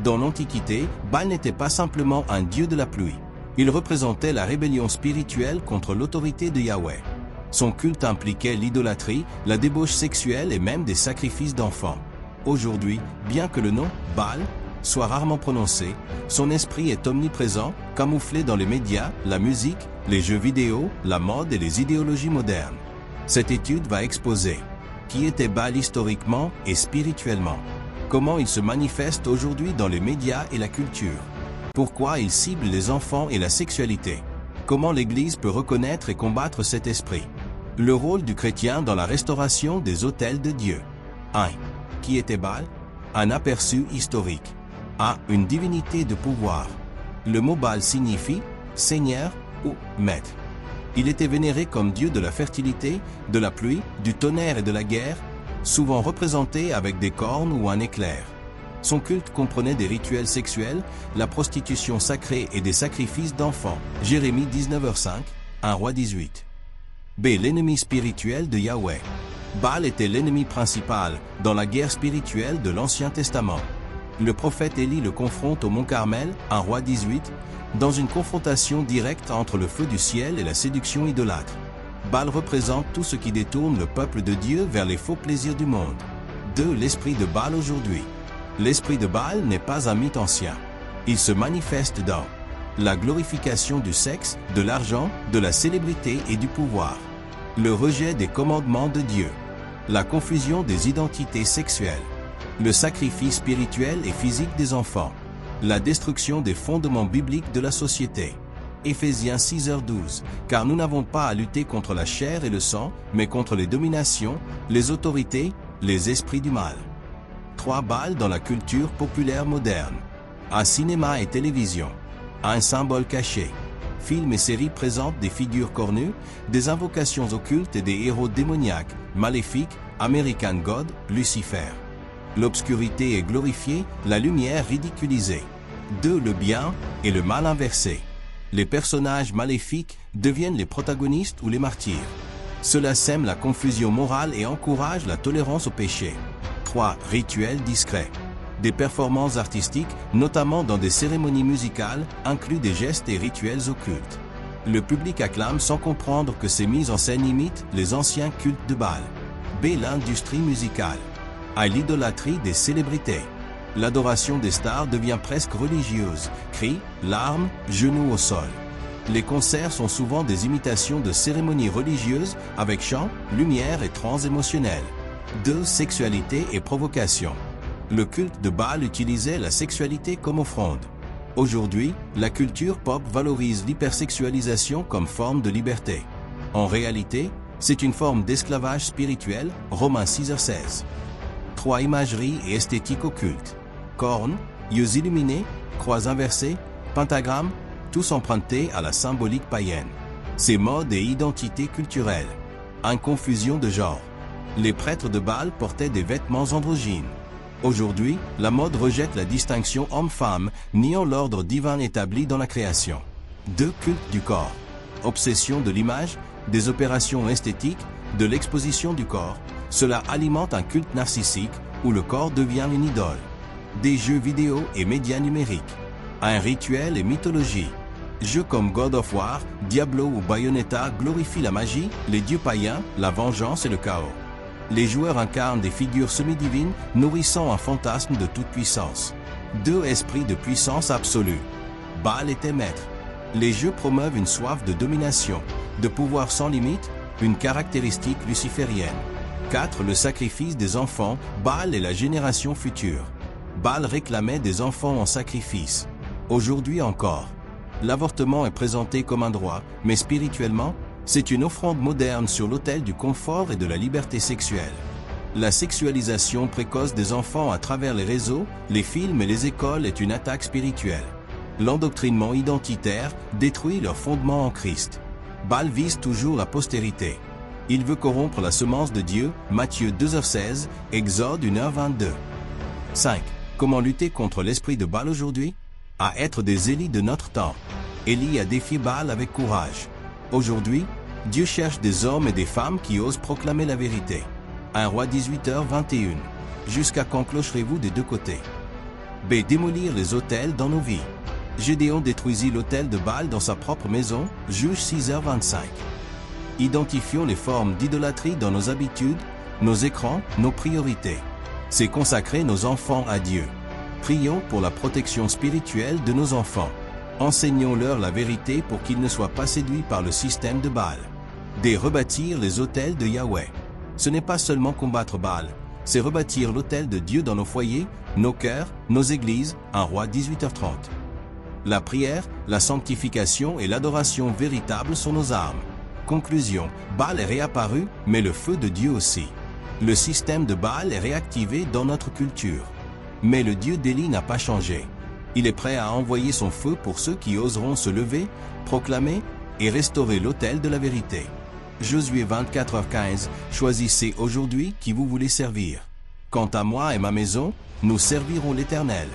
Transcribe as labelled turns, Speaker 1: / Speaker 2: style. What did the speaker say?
Speaker 1: Dans l'Antiquité, Baal n'était pas simplement un dieu de la pluie. Il représentait la rébellion spirituelle contre l'autorité de Yahweh. Son culte impliquait l'idolâtrie, la débauche sexuelle et même des sacrifices d'enfants. Aujourd'hui, bien que le nom Baal soit rarement prononcé, son esprit est omniprésent, camouflé dans les médias, la musique, les jeux vidéo, la mode et les idéologies modernes. Cette étude va exposer qui était Baal historiquement et spirituellement, comment il se manifeste aujourd'hui dans les médias et la culture, pourquoi il cible les enfants et la sexualité, comment l'Église peut reconnaître et combattre cet esprit, le rôle du chrétien dans la restauration des autels de Dieu. 1. Qui était Baal? Un aperçu historique. A. Une divinité de pouvoir. Le mot Baal signifie Seigneur ou Maître. Il était vénéré comme dieu de la fertilité, de la pluie, du tonnerre et de la guerre, souvent représenté avec des cornes ou un éclair. Son culte comprenait des rituels sexuels, la prostitution sacrée et des sacrifices d'enfants. Jérémie 19h5, 1 Roi 18. B. L'ennemi spirituel de Yahweh. Baal était l'ennemi principal dans la guerre spirituelle de l'Ancien Testament. Le prophète Élie le confronte au mont Carmel, 1 Roi 18, dans une confrontation directe entre le feu du ciel et la séduction idolâtre. Baal représente tout ce qui détourne le peuple de Dieu vers les faux plaisirs du monde. 2. L'esprit de Baal aujourd'hui. L'esprit de Baal n'est pas un mythe ancien. Il se manifeste dans la glorification du sexe, de l'argent, de la célébrité et du pouvoir, le rejet des commandements de Dieu, la confusion des identités sexuelles, le sacrifice spirituel et physique des enfants, la destruction des fondements bibliques de la société. Éphésiens 6h12, car nous n'avons pas à lutter contre la chair et le sang, mais contre les dominations, les autorités, les esprits du mal. 3. Baal dans la culture populaire moderne. Un cinéma et télévision. Un symbole caché. Films et séries présentent des figures cornues, des invocations occultes et des héros démoniaques, maléfiques, American God, Lucifer. L'obscurité est glorifiée, la lumière ridiculisée. 2. Le bien et le mal inversé. Les personnages maléfiques deviennent les protagonistes ou les martyrs. Cela sème la confusion morale et encourage la tolérance au péché. 3. Rituels discrets. Des performances artistiques, notamment dans des cérémonies musicales, incluent des gestes et rituels occultes. Le public acclame sans comprendre que ces mises en scène imitent les anciens cultes de Baal. B. L'industrie musicale. À l'idolâtrie des célébrités. L'adoration des stars devient presque religieuse, cris, larmes, genoux au sol. Les concerts sont souvent des imitations de cérémonies religieuses avec chant, lumière et trance émotionnelle. 2. Sexualité et provocation. Le culte de Baal utilisait la sexualité comme offrande. Aujourd'hui, la culture pop valorise l'hypersexualisation comme forme de liberté. En réalité, c'est une forme d'esclavage spirituel, Romains 6h16. 3. Imagerie et esthétique occulte. Cornes, yeux illuminés, croix inversées, pentagrammes, tous empruntés à la symbolique païenne. Ces modes et identités culturelles. Inconfusion de genre. Les prêtres de Baal portaient des vêtements androgynes. Aujourd'hui, la mode rejette la distinction homme-femme, niant l'ordre divin établi dans la création. 2. Culte du corps. Obsession de l'image, des opérations esthétiques, de l'exposition du corps. Cela alimente un culte narcissique où le corps devient une idole. Des jeux vidéo et médias numériques. Un rituel et mythologie. Jeux comme God of War, Diablo ou Bayonetta glorifient la magie, les dieux païens, la vengeance et le chaos. Les joueurs incarnent des figures semi-divines nourrissant un fantasme de toute puissance. 2. Esprit de puissance absolue. Baal était maître. Les jeux promeuvent une soif de domination, de pouvoir sans limite, une caractéristique luciférienne. 4. Le sacrifice des enfants. Baal est la génération future. Baal réclamait des enfants en sacrifice. Aujourd'hui encore. L'avortement est présenté comme un droit, mais spirituellement, c'est une offrande moderne sur l'autel du confort et de la liberté sexuelle. La sexualisation précoce des enfants à travers les réseaux, les films et les écoles est une attaque spirituelle. L'endoctrinement identitaire détruit leurs fondements en Christ. Baal vise toujours la postérité. Il veut corrompre la semence de Dieu, Matthieu 2h16, Exode 1h22. 5. Comment lutter contre l'esprit de Baal aujourd'hui? À être des Élis de notre temps. Élie a défié Baal avec courage. Aujourd'hui, Dieu cherche des hommes et des femmes qui osent proclamer la vérité. 1 Roi 18h21. Jusqu'à quand clocherez-vous des deux côtés? B. Démolir les autels dans nos vies. Gédéon détruisit l'autel de Baal dans sa propre maison, Juge 6h25. Identifions les formes d'idolâtrie dans nos habitudes, nos écrans, nos priorités. C'est consacrer nos enfants à Dieu. Prions pour la protection spirituelle de nos enfants. Enseignons-leur la vérité pour qu'ils ne soient pas séduits par le système de Baal. D. Rebâtir les autels de Yahweh. Ce n'est pas seulement combattre Baal, c'est rebâtir l'autel de Dieu dans nos foyers, nos cœurs, nos églises, 1 Roi 18h30. La prière, la sanctification et l'adoration véritable sont nos armes. Conclusion, Baal est réapparu, mais le feu de Dieu aussi. Le système de Baal est réactivé dans notre culture. Mais le Dieu d'Élie n'a pas changé. Il est prêt à envoyer son feu pour ceux qui oseront se lever, proclamer et restaurer l'autel de la vérité. Josué 24h15, choisissez aujourd'hui qui vous voulez servir. Quant à moi et ma maison, nous servirons l'Éternel.